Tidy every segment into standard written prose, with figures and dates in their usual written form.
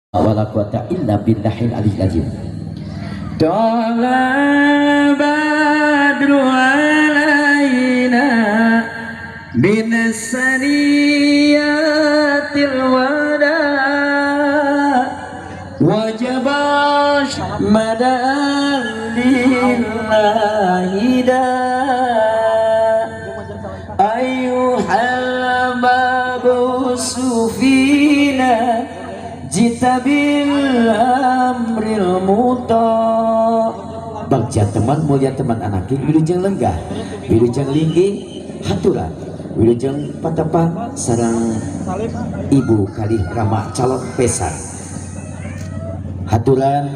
wala quwata illa billahil aliyyil azim. Tala badru alaina bin saniyatil wada wajaba madan lillahi da ayyuhal babu sufina jita bil amril muta. Bagja teman mulia teman anaki wilujeng lenggah wilujeng linggih haturan wilujeng patepang sareng ibu kali rama calon pesan haturan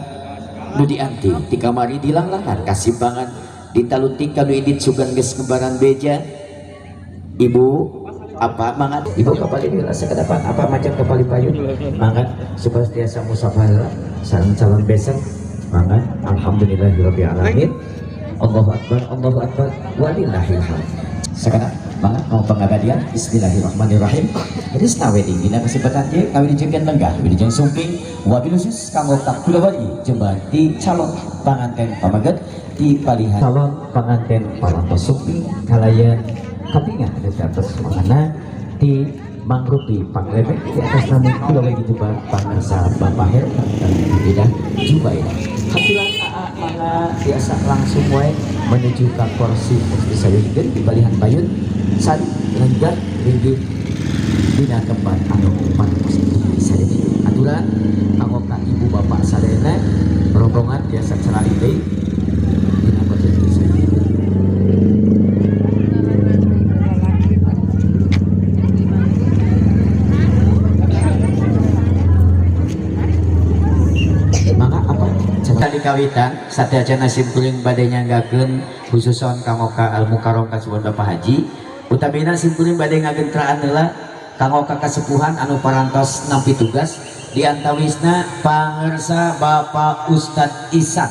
nu dianti di kamari dilanglangan kasimbangan ditaluntik kanu idit sugan geus ngebaran beja ibu apa mangat ibu kapali dirasa ke depan apa macam kapali payun mangat supaya setiasa musafah sareng calon besan mangat alhamdulillahirabbil alamin. Allahu akbar walillahil hamd. Sekarang mangat mau pengabadian bismillahirrahmanirrahim. Jadi sawe dingina kesempatan ieu kawin jeung lenggah wilujeng sumping wabil khusus kanggo kakulawadi jembati calon panganten pamaget di palihan calon panganten palantos sumping kalayan kapingan di atas mangana di mangrupi pangrebek di atas nama kulawadi jubah pangarsa Bapak Her dan tidak Jubaidah. Haturan AA mangga biasa langsung wae menuju ke kursi mesti sayeukeun di balihan payun sari lenggah linggih dina tempat anu pantos sadaya. Aturan kanggo ka ibu bapak sadayana rombongan biasa cerali deui dina posisi sadaya. Di kawitan satya nasim kuring badai nyanggakeun khususon kanggo ka al mukarram kasuhun Bapak Haji utamina simkuring badai ngagentraan heula kanggo ka kasepuhan anu parantos nampi tugas diantawisna pangersa Bapak Ustadz Isak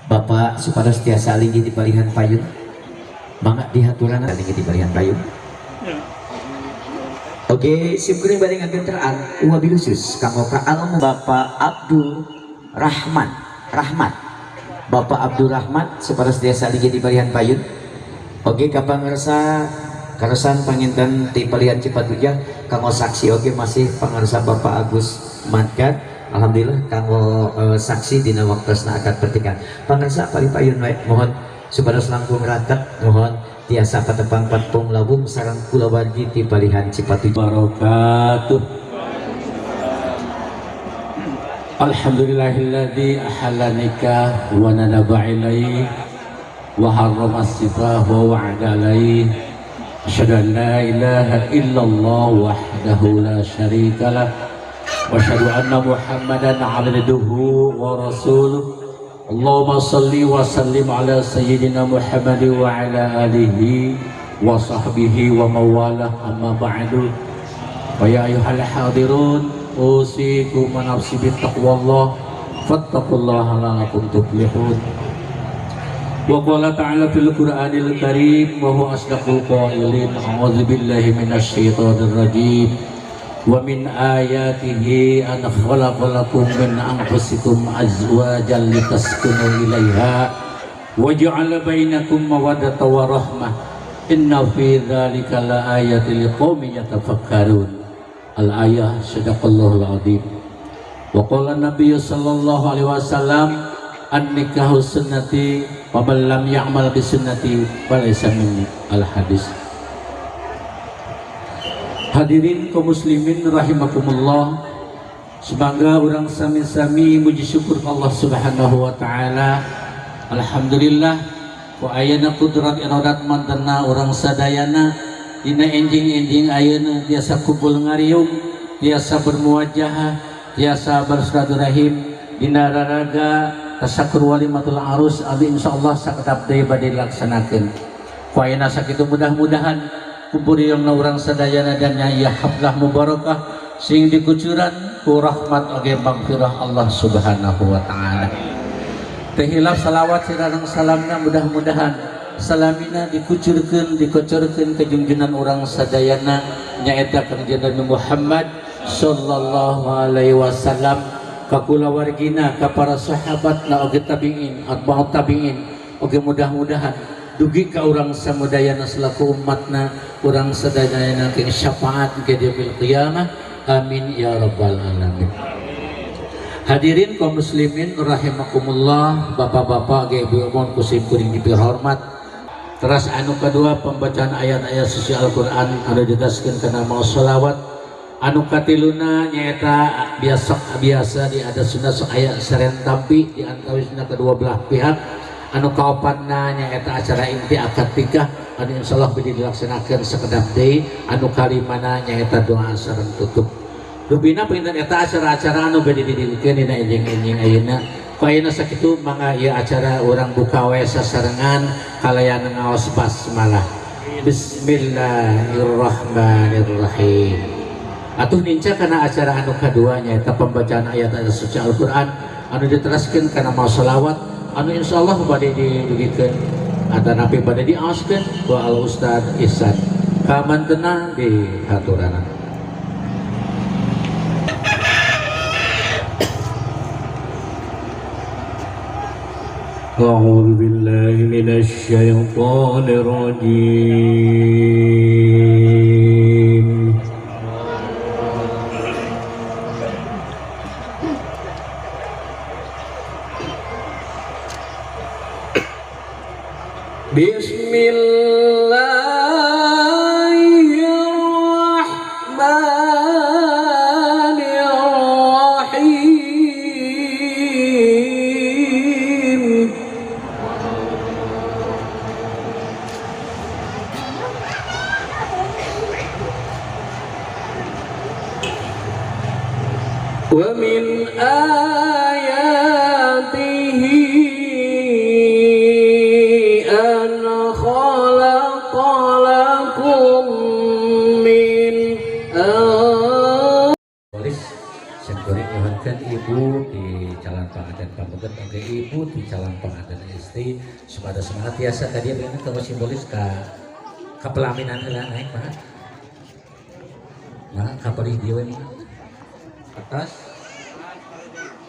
Bapak supados tiasa linggih di palihan payun mangga dihaturan linggih di palihan payun. Oke, simkuring badai ngagentraan wabil khusus kanggo ka almu Bapak Abdul Rahmat Bapak Abdul Rahmat separas desa lagi di palihan payun. Oke kapangersa karesan panginten di palihan Cipatujah kanggo saksi oke masih pangersa Bapak Agus Madkat alhamdulillah kanggo saksi dina waktosna akad pertikan pangersa pali payun wae mohon supados langkung raket mohon tiasa patepang patpung lawung sareng kulawadi di palihan Cipatujah barakatuh. Alhamdulillahilladzi ahalla nikah wa nadaba ilaihi wa harrama as-sifah wa wa'ada alaihi asyhadu an la ilaha illallah wahdahu la syarika lah wa asyhadu anna muhammadan abduhu wa rasuluh. Allahumma salli wa sallim ala sayyidina Muhammad wa ala alihi wa sahbihi wa mawalah amma ba'du. Wa ya ayyuhal hadirun usikum wa nafsi bittaqwallah fattaqullaha la'allakum tuflihun. Wa qala ta'ala fil Qur'anil Karim wa huwa asdaqul qailin a'udzu billahi minasy syaithanir rajim wa min ayatihi an khalaqa lakum min anfusikum azwajan litaskunu ilaiha wa ja'ala bainakum mawaddatan wa rahmah inna fi dzalika laayatil liqaumin yatafakkarun. Al-ayah sadaqallahul azim. Wa qala Nabi sallallahu alaihi wasallam an-nikahu sunnati wa man lam ya'mal bi sunnati falaysa minni. Al-hadis. Hadirin kaum muslimin rahimakumullah. Semoga urang sami-sami muji syukur Allah Subhanahu wa taala. Alhamdulillah ku ayana kudrat iradat mantenna urang sadayana dina enjing-enjing ayeuna tiasa kumpul ngariung tiasa bermuwajahah tiasa bersilaturahim dina raraga tasakur walimatul arus abi insyaallah saketap deui bade dilaksanakeun ku ayeuna sakitu mudah-mudahan kumpulieuna urang sadayana dan ya hablah mubarakah sing dikucuran ku rahmat oge magfirah Allah Subhanahu wa taala. Teh hilaf salawat sareng salamna mudah-mudahan salamina dikucurkeun dikocorkeun ke junjunan urang sadayana nyaeta Kanjeng Nabi Muhammad sallallahu alaihi wasallam, ka kulawargina, ka para sahabat na oge tabiin atba'ut tabiin, oge mudah-mudahan dugi ka urang samudayana selaku umatna, urang sadayana ke syafaat ke yaumil qiyamah. Amin ya rabbal alamin. Hadirin kaum muslimin rahimakumullah, bapak-bapak, ibu mohon kusim kuring dipihormat. Terus anu kedua pembacaan ayat-ayat suci Al-Qur'an anu didaskeun kana maos shalawat. Anu katiluna nyaeta biasa di ada sunah sok aya sarentampi di antawisna kedua belah pihak. Anu kaopanna nyaeta acara inti akad nikah anu insyaallah bisa dilaksanakeun sakedap deui. Anu kalimana nyaeta doa sareng tutup. Rubina pinten eta acara-acara anu bade didilikeun dina enjing-enjing ayeuna. Ku ayeuna sakitu mangga ieu acara urang buka we sasarengan kalayan ngaos basmalah. Bismillahirrahmanirrahim. Atuh ninca kana acara anu kadua nyaeta pembacaan ayat-ayat suci Al-Qur'an anu diteraskeun kana maos shalawat anu insyaallah bade didugikeun atau nabi bade diaoskeun ku Al Ustaz Ihsan. Kamantena di haturana. أعوذ بالله من الشيطان الرجيم بسم الله الرحمن الرحيم ومن آياته أن خلق لكم من Sengkuring nyohankan ibu di calon pengantin pamungket, oke ibu di calon pengantin istri supaya semangat biasa tadi ini kalau simbolis ke pelaminan heula naik mah kapalih dia we atas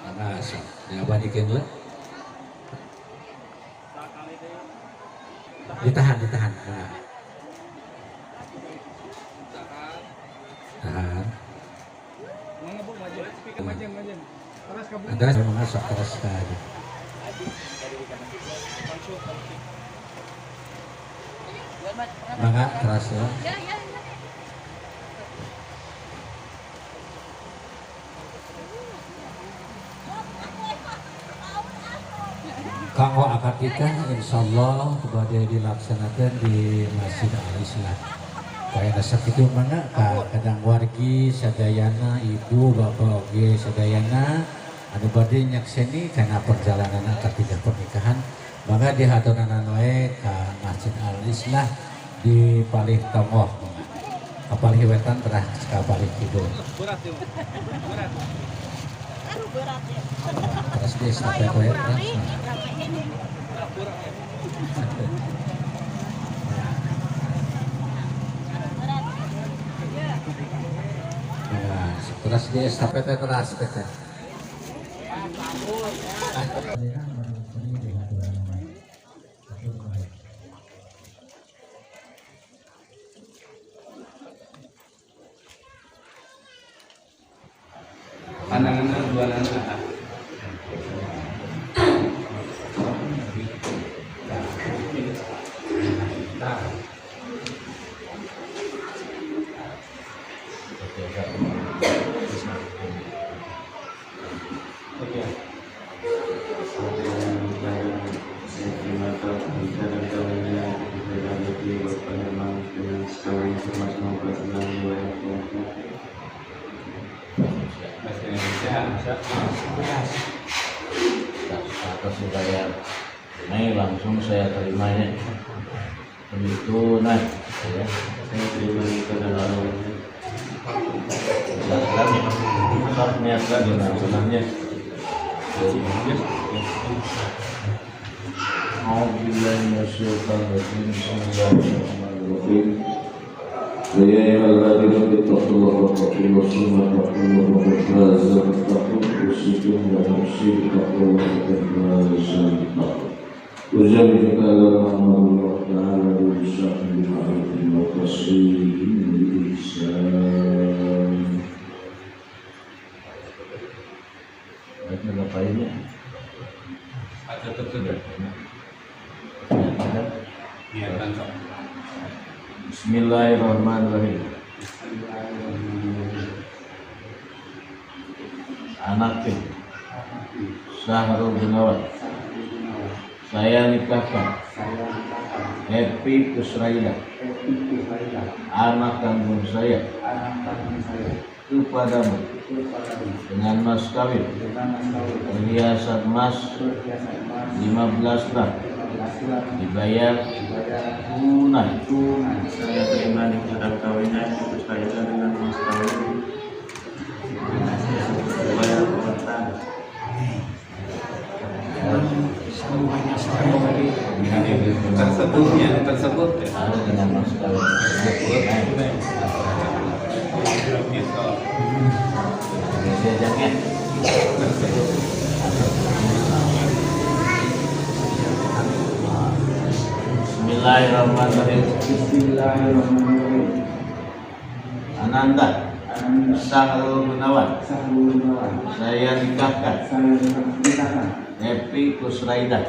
atas diabadikeun heula ditahan tahan ada masuk keras sekali. Mangga keras ya. Kanggo akad nikah insyaallah kepada dilaksanakan di Masjid Al-Islam. Kaya sakitu mana kadang wargi sadayana ibu bapak oge sadayana anu bade nyakseni kana perjalanan akad nikah pernikahan maka dihaturan wae ka Masjid Al-Islah di palih tengah kapalih wetan terah kapalih kidul terus di sampai wae terus di estafet keras PT. Pandangan dua anak. Atau supaya Mei langsung saya terimanya begitu nah ya saya terima itu dan orangnya saat niat lagi nah sebenarnya Alhamdulillah masyaallah bismillahirrahmanirrahim يا أيها الذين اتقوا الله واتقوا ثم اتقوا الله وقد فاز المتقون أوصيكم ونفسي بتقوى الله وقد فاز المتقون وجعلك على محمد الله تعالى بالشرع بالمعروف والتصديق بالإحسان. Baiklah Bapak Ibu. Ada tersudah. Niatan sok. Bismillahirrahmanirrahim. Anakku Syahrul Gunawan, saya nikahkan Happy Kusraila, anak kandung saya, kepadamu dengan mas kawin perhiasan emas 15 gram dibayar tunai. Saya terima di akad kawinnya itu saya dengan mas kawin dibayar kontan. Tersebut ya. Harus dengan mas kawin tersebut. Jajaknya Bismillahirrahmanirrahim. Ananda Syahrul Gunawan, saya nikahkan Happy Kusraida,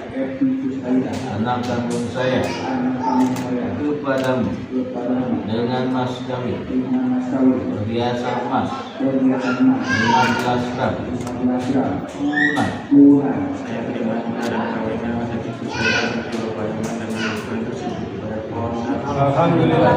anak kandung saya, kepadamu dengan mas kawin perhiasan emas 15 gram tunai. Saya terima di akad kawinnya itu saya dengan Alhamdulillah.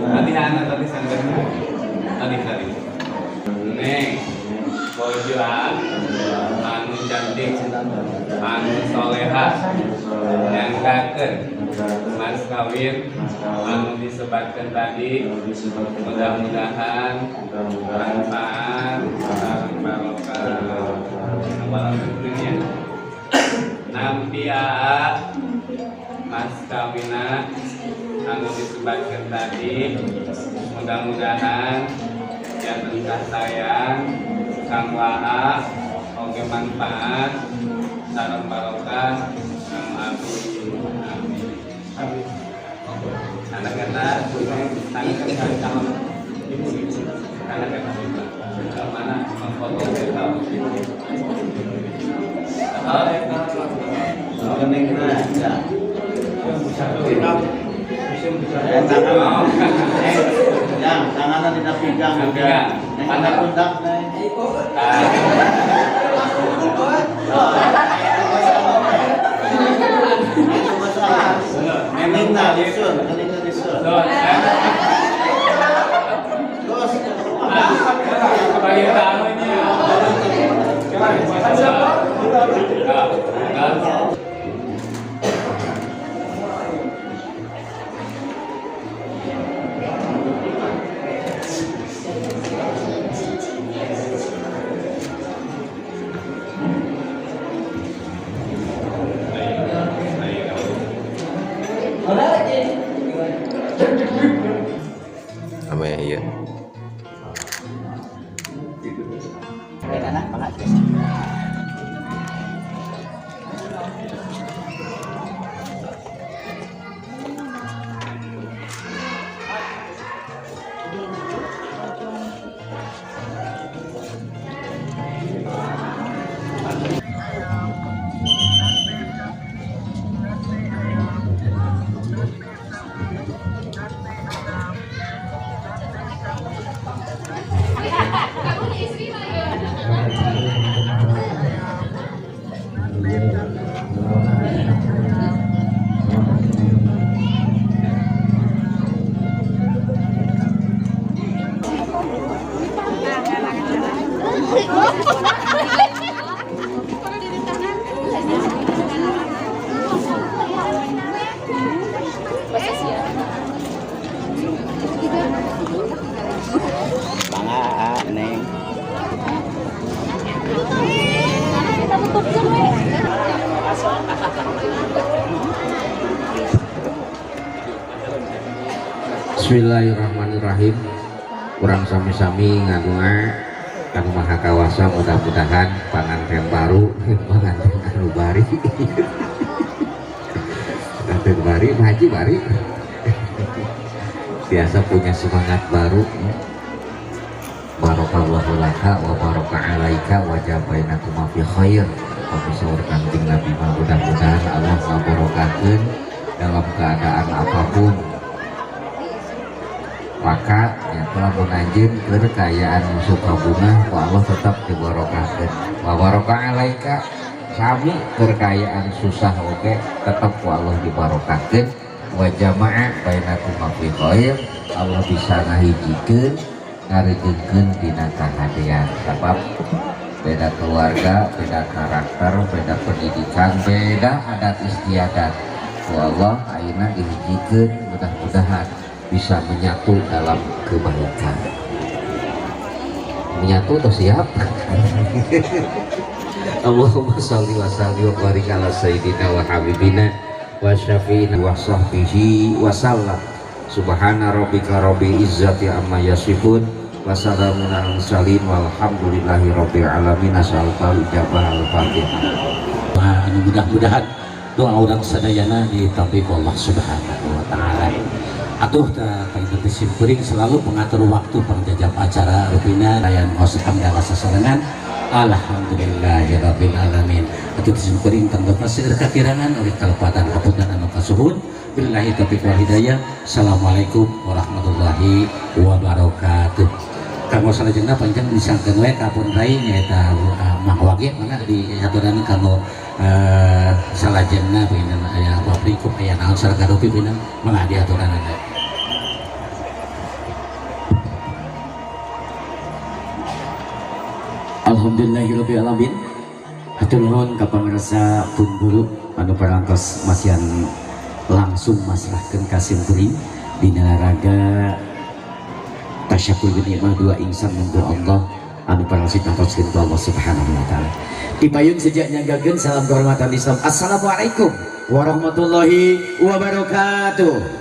Tadi anak tadi sanggahnya tadi neng bojoan anu cantik anu soleha yang kaken mas kawin anu disebatkan tadi mudah-mudahan manfaat barokah ya nampia mas kawina anu disebatkan tadi mudah-mudahan yang entah sayang kang waha oge manfaat sareng barokah kang abi amin anak kata calon ibu anak kata mana foto kita Yang tangan tidak pegang Pegang. yang ada pundak Memang disun, disun. Terus Kembali ke anu ini ya. Apa ya, iya. Bismillahirrahmanirrahim. Kurang sami-sami ngadua kanu maha kawasa, mudah-mudahan panganten baru panganten anu bari panganten bari haji bari biasa punya semangat baru. Barakallahu laka wa baraka alaika wa jabainakum fi khair. Profesor Kanjeng Nabi, mudah-mudahan Allah ngabarokahkeun dalam keadaan apapun. Maka yang telah menanjin kekayaan sukabunga wa Allah tetap dibarokahkeun. Wa baraka alaika, sami kekayaan susah oke tetap wa Allah dibarokahkeun. Wa jama'a bainakum fi khair, Allah bisa ngahijikeun ngarijengkeun dina kahadean. Sebab beda keluarga, beda karakter, beda pendidikan, beda adat istiadat. Wa Allah ayeuna dihijikeun, mudah-mudahan bisa menyatu dalam kebaikan. Menyatu atau siap? Allahumma sholli wa sallim wa barik ala sayyidina wa habibina wa syafiina wa sahbihi wa sallam. Subhana rabbika rabbil izzati amma yasifun wa salamun alal mursalin walhamdulillahi rabbil alamin. As'alul ijabah al-fatihah. Mudah-mudahan doa orang sadayana ditampik Allah Subhanahu wa taala. Atuh kita simpuring selalu mengatur waktu penjajab acara rupina layan ngosakam dalam sasarangan. Alhamdulillahirabbil alamin. Atuh simpuring tangga pasir kakirangan oleh kalepatan hapunten anu kasuhun. Billahi taufiq wal hidayah. Assalamualaikum warahmatullahi wabarakatuh. Kanggo salajengna panjang disangkeun we kapun rai nyaeta Mang Wage mana di aturan kanggo salajengna peunan aya pabrikuk aya naon saragarupi peunan mangga di aturan aya. Alhamdulillahirabbil alamin. Hatur nuhun ka pamirsa pun guru anu parangtos masian langsung masrahkeun ka simkuring dina raga tasyakkur nikmah dua insan munggu Allah anu parangtos ditangtoskeun ku Allah Subhanahu wa taala. Dipayung sejak nyanggakeun salam kehormatan Islam. Assalamualaikum warahmatullahi wabarakatuh.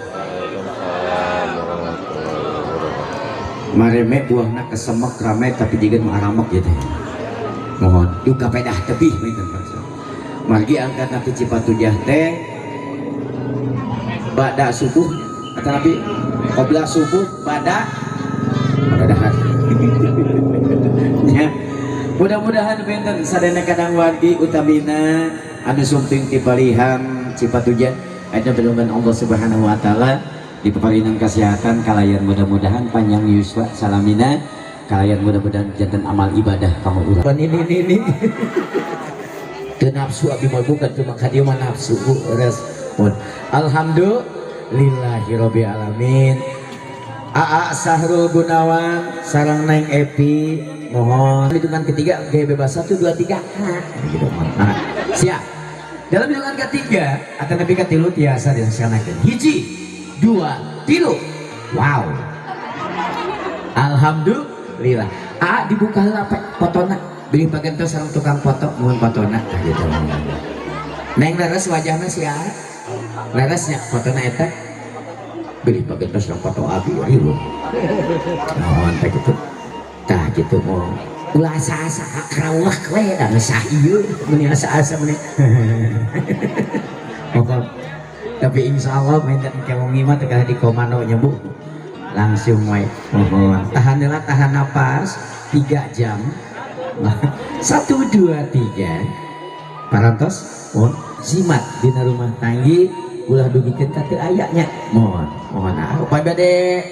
Mareme buahna kesemek rame tapi juga maramek gitu. Mohon juga pedah tebih minten margi angkat nanti Cipatujah teh bada subuh atau nabi qobla subuh pada dahan ya. Mudah-mudahan benten sadana kadang wargi utamina anu sumping ti palihan Cipatujah ada belungan Allah Subhanahu wa taala di peparinan kesehatan kalayan mudah-mudahan panjang yuswa salamina kalayan mudah-mudahan jantan amal ibadah kamu urang ini teu nafsu abi mah bukan cuma kadieu mah nafsu respon alhamdulillahirabbil alamin. Aa Sahrul Gunawan sareng Neng Epi mohon hitungan ketiga gaya bebas 1 2 3 gitu nah, siap dalam hitungan ketiga akan lebih katilu tiasa dilaksanakan 1 2 3 wow alhamdulillah. A dibuka apa fotona beli bagian terus sareng tukang foto mohon fotona gitu Neng leres wajahna si A leresnya fotona eta beli bagian terus sareng foto abi ribu mohon tak gitu tah gitu mau ulah asa-asa kerawah we da ngesah ieu meni asa-asa meni pokok tapi insyaallah minta kewangi mah teh di komando nya Bu langsung we mohon tahan heula tahan napas 3 jam 1 2 3 parantos mohon simat dina rumah tanggi ulah dugikeun ka teu ayanya mohon upaya bade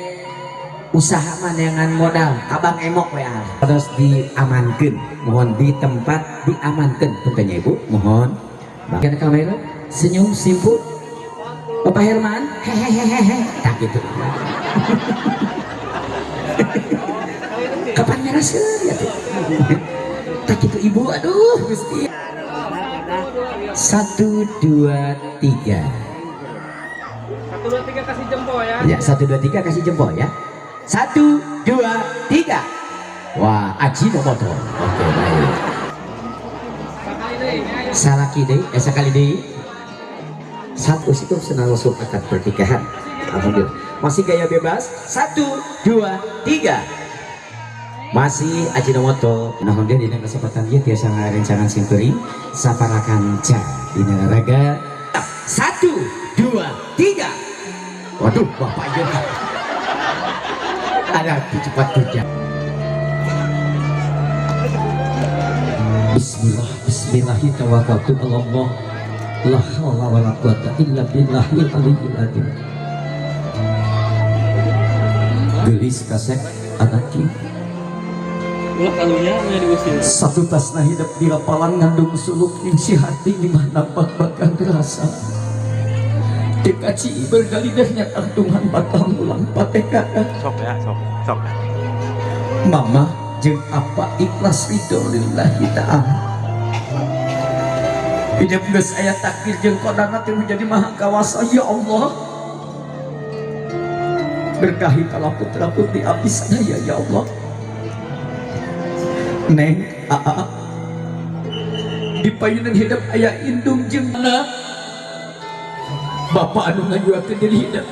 usaha manengan modal abang emok we terus diamankeun mohon di tempat diamankeun tentunya Ibu mohon bagian kamera senyum simpul Bapak Herman hehehehe tak gitu kapan nyeraskeun ya tuh tak gitu Ibu aduh Gusti 1 2 3 1 2 3 kasih jempol ya. Ya 1 2 3 kasih jempol ya. 1 2 3. Wah, aji motor. Oke, baik. Salaki deui, sakali deui. Satu situ senalosuk akad pernikahan. Alhamdulillah. Masih gaya bebas. 1 2 3. Masih aji motor. Nah, kemudian dina kesempatan ieu tiasa ngarencangan simpeuring saparakanca dina raga. 1 2 3. Waduh, Bapak ieu ada cepat kerja. Bismillah tawakkaltu ala Allah la haula wala quwata illa billahil aliyyil azim. Gelis kasek anaki Ulah kalunya nya diusir. satu tasna hidup di lapalan ngandung suluk isi hati di mana bakan terasa dekaci bergalidahnya Tuhan bakal mulang patekaan sok sok mama jeung apa ikhlas ridho lillahi ta'ala hidup geus aya takdir jeung qadana teh menjadi maha kawasa ya Allah berkahi kala putra putri abdi sadaya ya Allah Neng Aa di payunan hidup aya indung jeung Bapak anu ngajuakeun diri hidup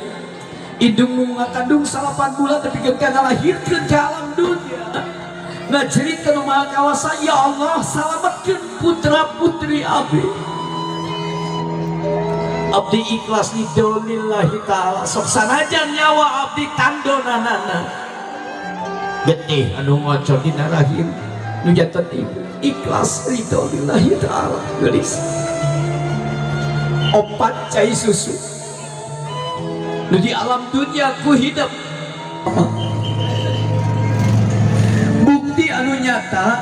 indung nu ngakandung 8 bulan tapi kana lahirkeun ka alam dunia ngajerikeun maha kawasa ya Allah salametkeun putra putri abdi ikhlas lillahi ta'ala sok sanajan nyawa abdi tandonanana getih anu ngocor dina rahim nu janten ikhlas lillahi ta'ala gelis opat cai susu nu di alam dunia ku hidup bukti anu nyata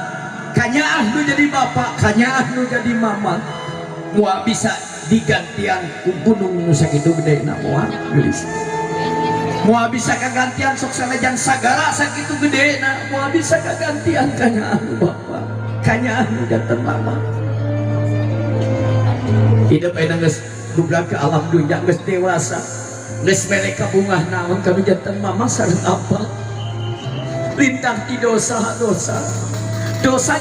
kanyaah nu jadi bapak kanyaah nu jadi mama mua bisa digantian ku gunung nu sakitu gede na mua gelis mua bisa kagantian sok sanajan sagara sakitu gede na mua bisa kagantian kanyaah nu bapak kanyaah nu janten mama hidup enak geus dublak ke alam dunia geus dewasa geus mereka bungah naon kanu janten mama sareng apa lintang ti dosa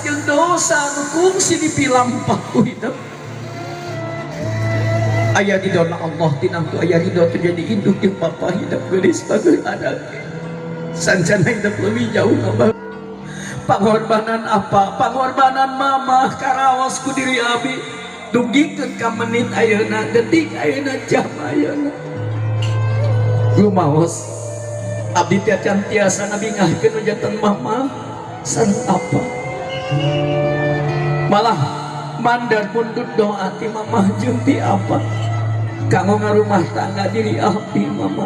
jeung dosa nu kungsi dipilampah ku hidup aya ridona Allah tinangtu aya ridho terjadi induk jeung bapa hidup geulis bageus anak sancana hidup leuwih jauh abah pangorbanan apa pangorbanan mama karaos ku diri abi dugikeun ka menit ayeuna detik ayeuna jam ayeuna lumaos abdi teh tiasa ngabingahkeun janten mama sareng apa malah mandar pundut doa ti mama jeung ti apa kanggo ngarumah tangga diri abdi mama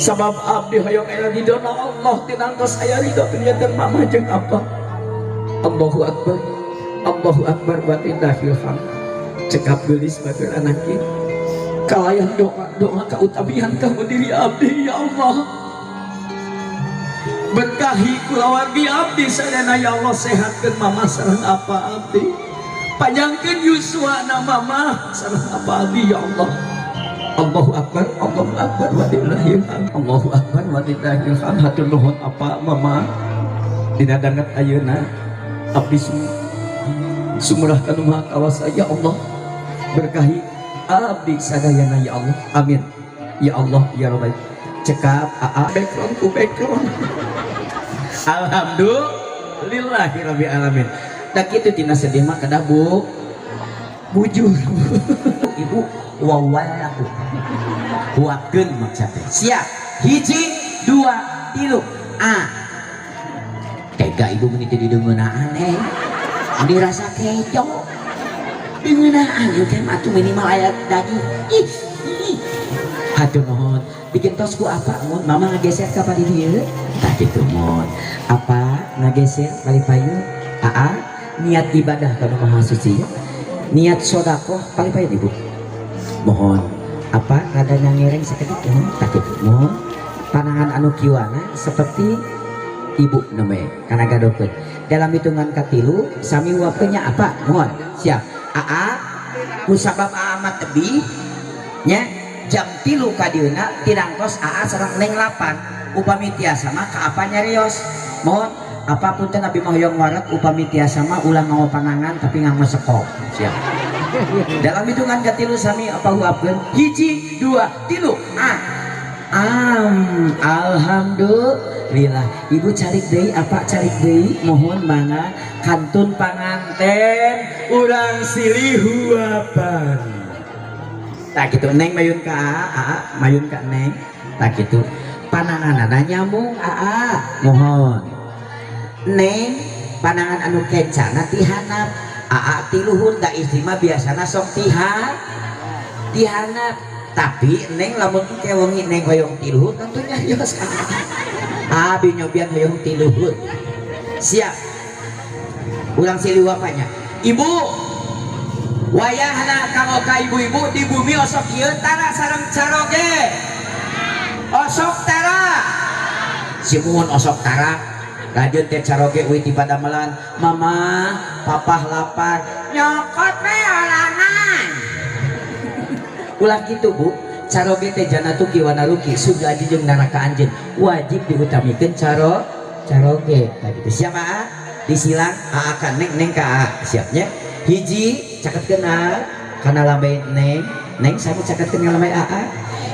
Sabab abdi hoyong aya ridona Allah tinangtos aya ridho penyetan mama jeung apa. Allahu Akbar, Allahu Akbar wa lillahil hamd. Cekap geulis bageul anak ieu. Kalayan doa kautamian kamu diri abdi ya Allah. Berkahi kulawargi abdi sadana ya Allah, sehatkeun mama sareng apa abdi. Panjangkeun yuswana mama sareng apa abdi ya Allah. Allahu Akbar, Allahu Akbar wa lillahil hamd. Allahu Akbar wa lillahil hamd. Hatur nuhun apa mama dina danget ayeuna abdi sumurah kanu maha kawasa ya Allah. Berkahi abdi sadayana ya Allah, amin ya Allah ya Rabbal. Cekap background ku background. Alhamdulillahi rabbil alamin. Da kitu tina sedih mah kada bu bujur. Ibu wawalahu buatkeun maksudna. Siap. Hiji, dua, tilu. Tega ibu meuni teh dideungeunaan dirasa kejo. Deungeunaan ieu teh atuh minimal aya daging. Hatur nuhun. Bikin tos ku apa mun mama ngageser ka padi dieu? Tah kitu mun. Apa ngageser balik payu? Niat ibadah kana Maha Suci. Niat sedekah balik payu ibu. Mohon apa rada nyangereng sakedik ya tak kitu. Mohon panangan anu kiwana seperti ibu neme kana gadokeun. Dalam hitungan katilu sami waktunya apa? Mohon siap. Kusabab amat tebih nya jam 3 kadieuna tinangtos sareng neng 8 upami tiasa mah ka apa nyarios. Mohon apa punten abi mah hoyong warak upami tiasa mah ulah ngawa panangan tapi nganggo sekop. Siap. Dalam hitungan katilu sami apa huapkeun? Hiji, dua, tilu. Alhamdulillah. Ibu calik deui apa calik deui? Mohon mangga kantun panganten urang silih huapan. Tak gitu neng mayun ka mayun ka neng. Tak gitu pananganana nyambung mohon. Neng panangan anu kencana tihanap. Tiluhun da istri mah biasana sok tihanap. Tapi neng lamun kewengi neng hoyong tiluhun tentunya nyarios abi nyobian hoyong tiluhun. Siap. Ulang silih apanya? Ibu wayahna kanggo ka ibu-ibu di bumi osok ieu tara sareng caroge. Osok tara. Simuhun osok tara. Lanjut teh caroge uwi ti padamelan, mama papah lapar nyokot we olangan. Ulah gitu bu, caroge teh janatu kiwana ruki sudah jeung naraka anjeun wajib diutamikeun caroge. Tah kitu siapa? Disilang akan neng ka siapnya. Hiji caketkeun kana lambe neng sami caketkeun ka lambe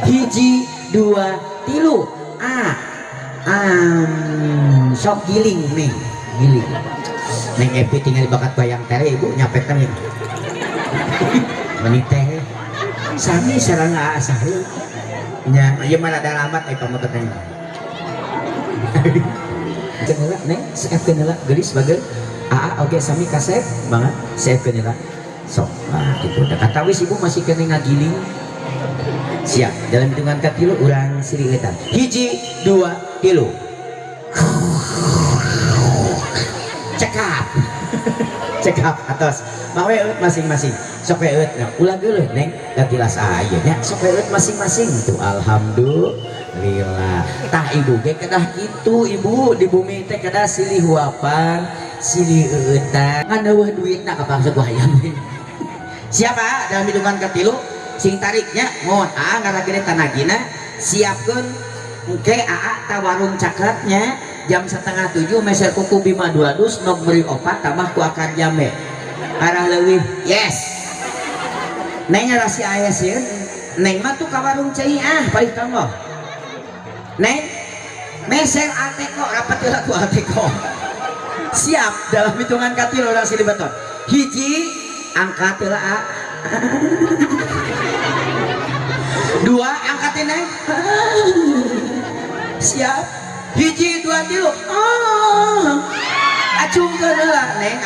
hiji dua tilu sok giling neng Epi tinggal bakat bayang tere ibu nyapet kami menit teh sami sareng saheul nya ieu mah ada alamat pamotot neng cenah neng saefkeun heula geulis bageul oge sami kasep banget saefkeun heula sok kitu da katawis ibu masih kena ngagiling. Siap. Dalam hitungan katilu urang sirilitan. Hiji, dua, tilu. Cekap. Cekap atas. Mawe eut masing-masing. Sok we eut. Ulah geuleuh neng da tilas ayeuna nya. Sok we eut masing-masing. Tuh alhamdulillah. Tah ibu ge kedah kitu ibu di bumi teh kedah silih huapan, silih eueutan. Ngan eueuh duitna ka bangsa ku hayam. Siapa dalam hitungan katilu? Sing tariknya mohon ngaragene tanagina siapkeun engke ta warung cakratnya jam 6:30 meser kuku Bima 200 nok beri opat tambah ku akar jame arah leuwih yes neng rasi aya sieun neng mah tuh ka warung cai balik tanggo neng meser ateko rapat heula ku ateko siap dalam hitungan katil urang silih baton hiji angkat heula dua angkatin neng siap hiji dua tilu acungkeun heula neng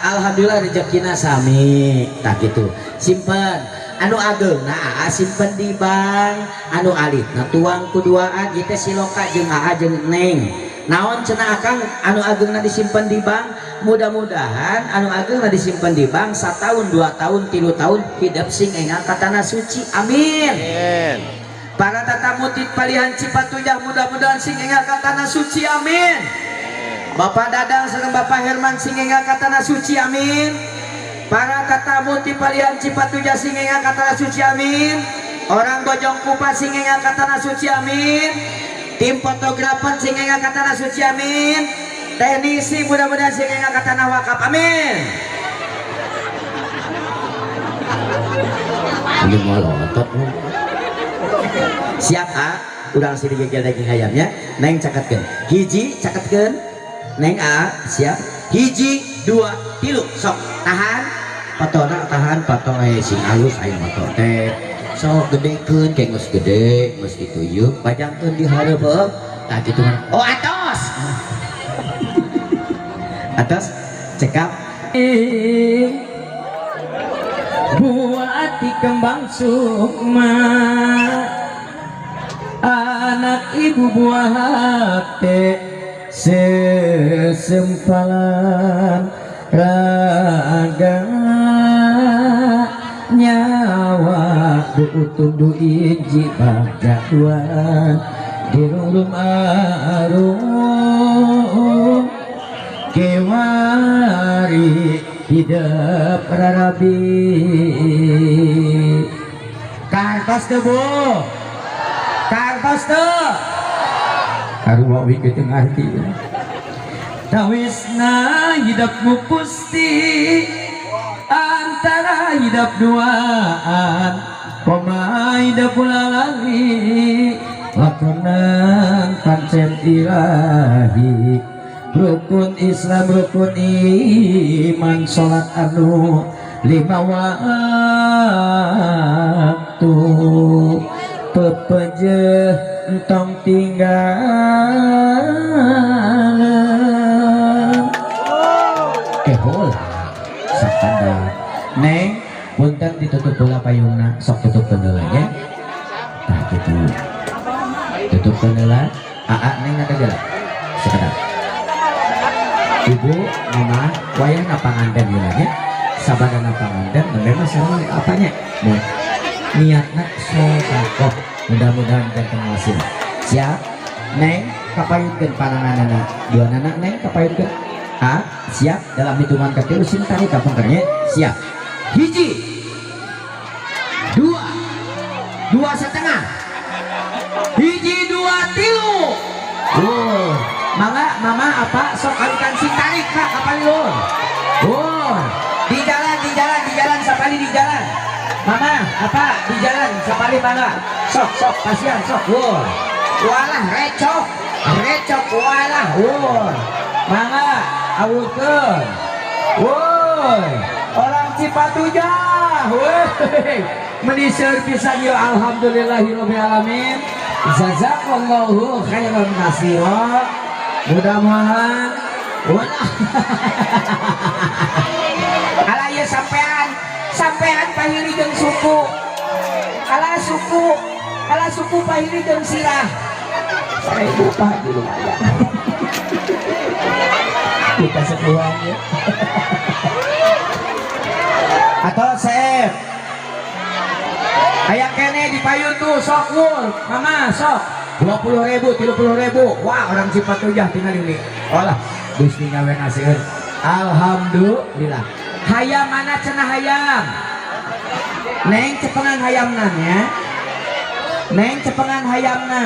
alhamdulillah rezekina sami tak gitu simpen anu ageng nah simpen di bank anu alit nah tuang kuduaan kita siloka jeung aa jeung neng naon cenah akang anu ageng disimpen di bank mudah-mudahan anu ageng disimpen di bank 1 tahun 2 tahun 3 tahun hidup sing engang ka tanah suci amin para tatamu tit palihan Cipatujah mudah-mudahan sing engang ka tanah suci amin Bapak Dadang sareng Bapak Herman sing engang ka tanah suci amin para tatamu tit palihan Cipatujah sing engang ka tanah suci amin orang Bojong Kupa sing engang ka tanah suci amin tim fotografer sing engang ka tanah suci amin teknisi mudah-mudahan sing engang ka tanah wakaf amin ini molotot siap a urang sini gegel daging ayamnya neng caketkeun hiji caketkeun neng a siap hiji 2 3 sok tahan potona tahan potong sing halus aya motor teh sok gedekeun kayak geus gede geus dituyuk pajangkeun di hareup tah kitu oh atos atas cekap buat di kembang sukma anak ibu buah hati sesempalan raga nyawa duutudu iji bagaduan dirulum arum kewari hidup rarabi kartos tebu kartos te arwawi ke tengah hati tawisna hidupmu pusti antara hidup duaan koma hidup ulalali lakonan pancen ilahi rukun Islam rukun iman sholat anu 5 waktu pepejeh entong tinggalan kehol sakanda neng punten ditutup bola payungna sok tutup pendeula ya nah gitu tutup pendeula aa neng ada gerak sekedar ibu mama wayang panganten bilangnya sabadana panganten memang sama apanya niatnya sodakoh mudah-mudahan dan hasil siap neng kapayutkeun pananganana dua anak neng kapayutkeun siap dalam hitungan ketilu sintari kapungkernya siap hiji 2 2,5 hiji 2 tilu mangga mama apa sok alukan sintari kak kapalilun di jalan sapali di jalan mama apa di jalan sapali mangga sok kasihan sok walah recok walah mangga awukeun orang Cipatujah meni pisan ya alhamdulillahirabbil alamin jazakallahu khairan katsira mudah-mudahan ala ya sampean pahili jeung suku ala suku pahili jeung sirah saya lupa di lumayan kita sepuan ya atau sep aya kene di payun tuh sok mama sok 20.000 30.000 wah orang Cipatujah tinggal ini olah Gusti ngawe ngasieun alhamdulillah hayam mana cenah hayam neng cepengan hayamna nya neng cepengan hayamna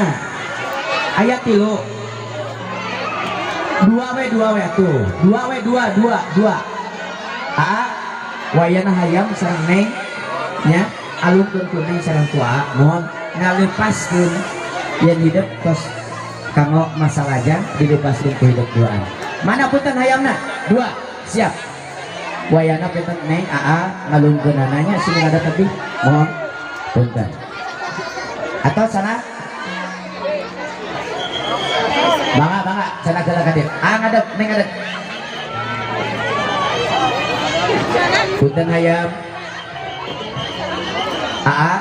aya 3 2 we tuh 2 wayana hayam sareng neng nya alungkeun ku neng sareng tua mohon ngalepaskeun yang hidup tos kanggo masalah aja dilepaskeun ku hidup duaan mana punten hayamna 2 siap wayana punten neng ngalungkeun ananya sing ada tebih mohon punten atau sana bangga sana geula kadir ngadep neng ngadep punten hayam Aa.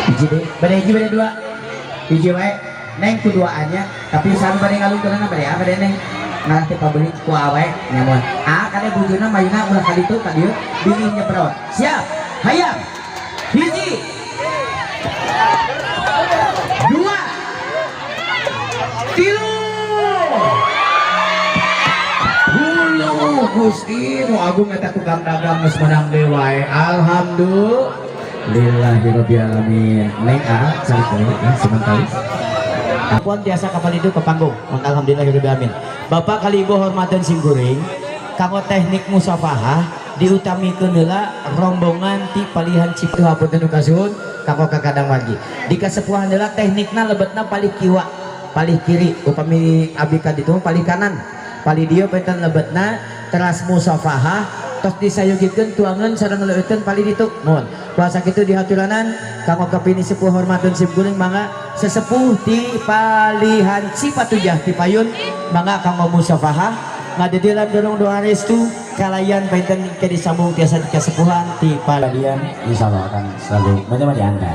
Biji deh, beda dua. Biji wae, neng keduaannya, tapi sampai pada ngalung kenapa ya? Pada neng ngarti pabeli ku awe nyamun. Karena bujuna mayuna ulah kali itu kadieu bini nyeprot. Siap, hayang. Hiji, dua, tilu. Hulu Gusti nu agung eta tukang dagang geus menang deui wae. Alhamdulillahirabbil alamin. Neng cari sebentar. Puan biasa kapal itu ke panggung. Alhamdulillahirabbil alamin. Bapak kali ibu hormatan simkuring kanggo teknik musafahah diutamikeun heula rombongan ti palihan Cipu hapunten nu kasuhun kanggo kakadang wargi. Di kasepuhan heula teknikna lebetna palih kiwa, palih kiri, upami abdi ka ditu palih kanan. Palih dieu peten lebetna teras musafahah tos disayogikeun tuangan sareng leueutkeun palih ditu. Mohon. Kuasa kitu dihaturanan kanggo kepini sepuh hormatun simkuring mangga sesepuh ti palihan Cipatujah ti payun mangga kanggo musafahah ngadedilan dorong doa restu kalayan penten ke disambung tiasa kasepuhan ti palihan insyaallah akan selalu menemani Anda.